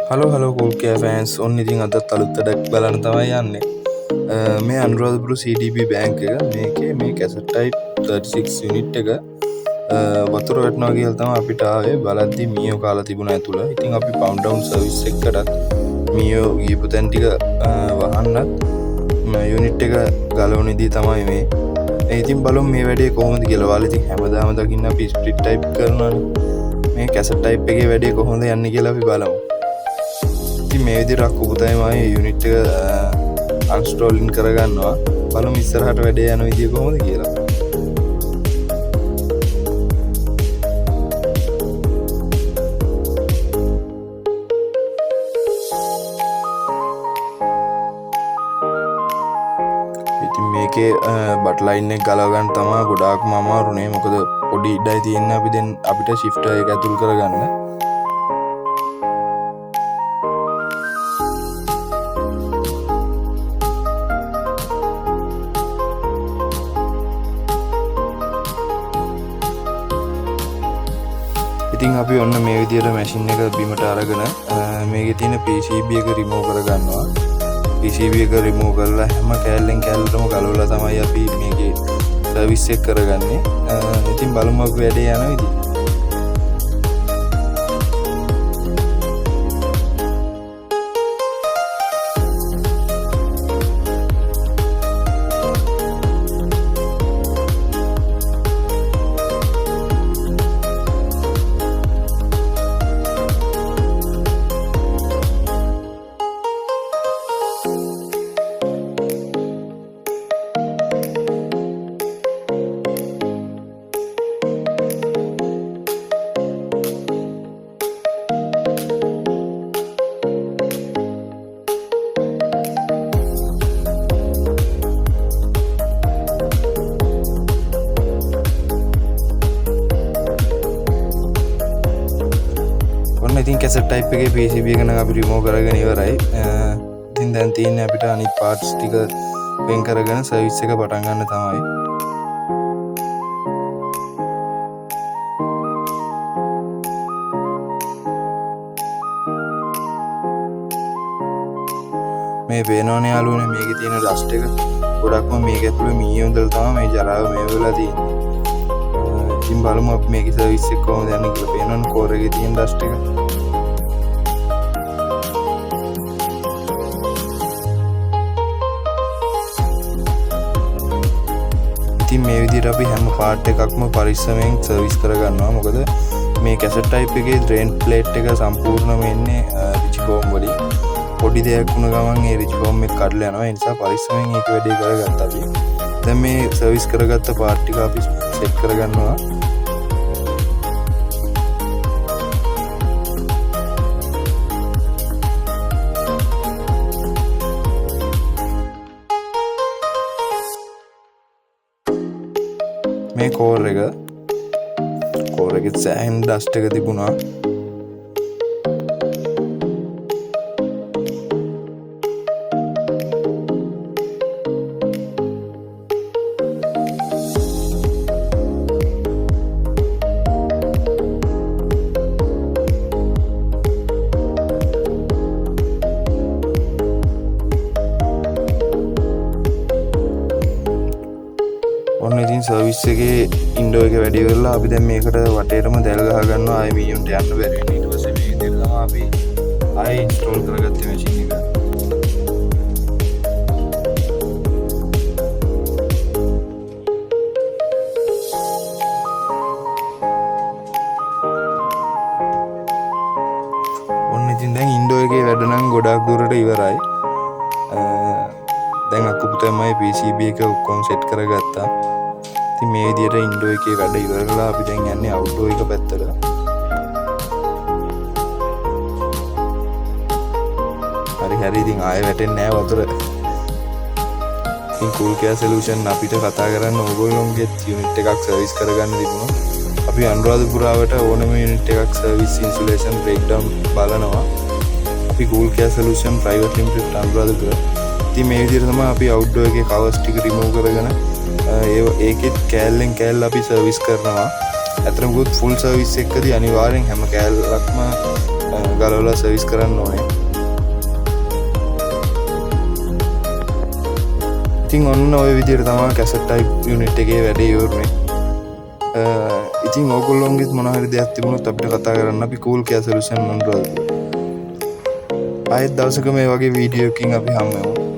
Hello කෝල්කෑ fans ඔන්න ඉතින් අදත් අලුත් වැඩක් බලන්න තමයි යන්නේ. මේ අනුරාධපුර CDB බැංක් එක මේකේ මේ කැසට් ටයිප් 36 යුනිට් එක වතුර වැටෙනවා කියලා තමයි අපිට ආවේ. බලද්දි මීයෝ කාලා තිබුණා ඇතුළ. ඉතින් අපි පවුන්ඩ් ඩවුන් සර්විස් එකකටත් මීයෝ ගිහපු තැන් ටික වහන්නත් යුනිට් එක ගලවන ඉදී තමයි මේ. ඉතින් බලමු මේ වැඩේ කොහොමද කියලා. ඔයාලා ඉතින් හැමදාම දකින්න අපි ස්ප්ලිට් ටයිප් කරනවානේ. මේ කැසට් ටයිප් එකේ වැඩේ කොහොමද යන්නේ කියලා අපි බලමු. මේ විදිහට අකුපුතයි මම යුනිට් එක අන්ස්ටෝලින් කරගන්නවා. බලමු ඉස්සරහට වැඩේ යන විදිය කොහොමද කියලා. ඉතින් මේකේ බට් ලයින් එක ගලව ගන්න තමයි ගොඩාක්ම අමාරුනේ. මොකද පොඩි ඉඩයි තියෙන්නේ අපි දැන් අපිට ෂිෆ්ටර් එක ඇතුල් කරගන්න. ඉතින් අපි ඔන්න මේ විදිහට මැෂින් එක බිමට අරගෙන මේකේ තියෙන PCB එක රිමූව් කරගන්නවා. PCB එක රිමූව් කරලා හැම කෑල්ලෙන් කෑල්ලටම ගලවලා තමයි අපි මේකේ සර්විස් එක කරගන්නේ. ඉතින් බලමු අපි වැඩේ යන විදිහ. ඉතින් කැසට් ටයිප් එකේ PCB එක නම් අපි රිමූව් කරගෙන ඉවරයි. ඉතින් දැන් තියෙන්නේ අපිට අනිත් පාර්ට්ස් ටික වෙන් කරගෙන සර්විස් එක පටන් ගන්න තමයි. මේ පේනවනේ යාළුවනේ මේකේ තියෙන ඩස්ට් එක. ගොඩක්ම මේක ඇතුලේ මීයෝ ඉඳලා තමයි මේ ජරාව මේ වෙලා තියෙන්නේ. ඉතින් බලමු අපි මේකේ සර්විස් එක කොහොමද යන්නේ කියලා. පේනවනේ කෝර් එකේ තියෙන ඩස්ට් එක. ඉතින් මේ විදිහට අපි හැම පාර්ට් එකක්ම පරිස්සමෙන් සර්විස් කරගන්නවා. මොකද මේ කැසට් ටයිප් එකේ ඩ්‍රේන් ප්ලේට් එක සම්පූර්ණයෙන්ම එන්නේ රිච් ෆෝම් වලින්. පොඩි දෙයක් වුණ ගමන් ඒ රිච් ෆෝම් එක කඩලා යනවා. ඒ නිසා පරිස්සමෙන් ඒක වැඩේ කරගත්තා අපි. දැන් මේ සර්විස් කරගත්ත පාර්ට් ටික අපි සෙට් කරගන්නවා. මේ කෝර් එකේ සෑහෙන ඩස්ට් එක තිබුණා. ඔන්න ඉතින් සර්විස් එකේ ඉන්ඩෝ එක වැඩි කරලා අපි දැන් මේකට වටේටම දැල් ගහ ගන්නවා. ආයෙ මීයොන්ට යන්න බැරි වෙන. ඊට පස්සේ මේ විදිහට තමයි අපි ආයෙ ඉන්ස්ටෝල් කරගත්තේ මැෂින් එක. ඔන්න ඉතින් දැන් ඉන්ඩෝ එකේ වැඩ නම් ගොඩක් දුරට ඉවරයි. දැන් අකුපුතමයි PCB එක ඔක්කොම සෙට් කරගත්තා. ඉතින් මේ විදිහට ඉන්ඩෝ එකේ වැඩ ඉවර කරලා අපි දැන් යන්නේ අවුට්ඩෝර් එක පැත්තට. හරි ඉතින් ආයෙ වැටෙන්නේ නැහැ වතුර. ඉතින් කූල්කෑ සොලියුෂන් අපිට කතා කරන්න ඕගොල්ලෝගේ යුනිට් එකක් සර්විස් කරගන්න තිබුණා. අපි අනුරාධපුරාවට ඕනම යුනිට් එකක් සර්විස් ඉන්සුලේෂන් බ්‍රේක්ඩවුන් බලනවා. අපි කූල්කෑ සොලියුෂන් ප්‍රයිවට් ලිමිටඩ් අනුරාධපුර. ඉතින් මේ විදිහට තමයි අපි අවුට්ඩෝර් එකේ කවර්ස් ටික රිමූව් කරගෙන ඒකෙත් කෑල්ලෙන් කෑල්ල අපි සර්විස් කරනවා. ඇත්තටම ගොත් ෆුල් සර්විස් එකකදී අනිවාර්යෙන් හැම කෑල්ලක්ම ගලවලා සර්විස් කරන්න ඕනේ. ඉතින් ඔන්න ඔය විදිහට තමයි කැසට් ටයිප් යුනිට් එකේ වැඩේ ඉවරනේ. ඉතින් ඕගොල්ලොන්ගෙත් මොන හරි දෙයක් තිබුණොත් අපිට කතා කරන්න. අපි කූල් කෙයා සොලියුෂන් අනුරාධපුර. ආයෙත් දවසක මේ වගේ වීඩියෝ එකකින් අපි හම්බ වෙමු.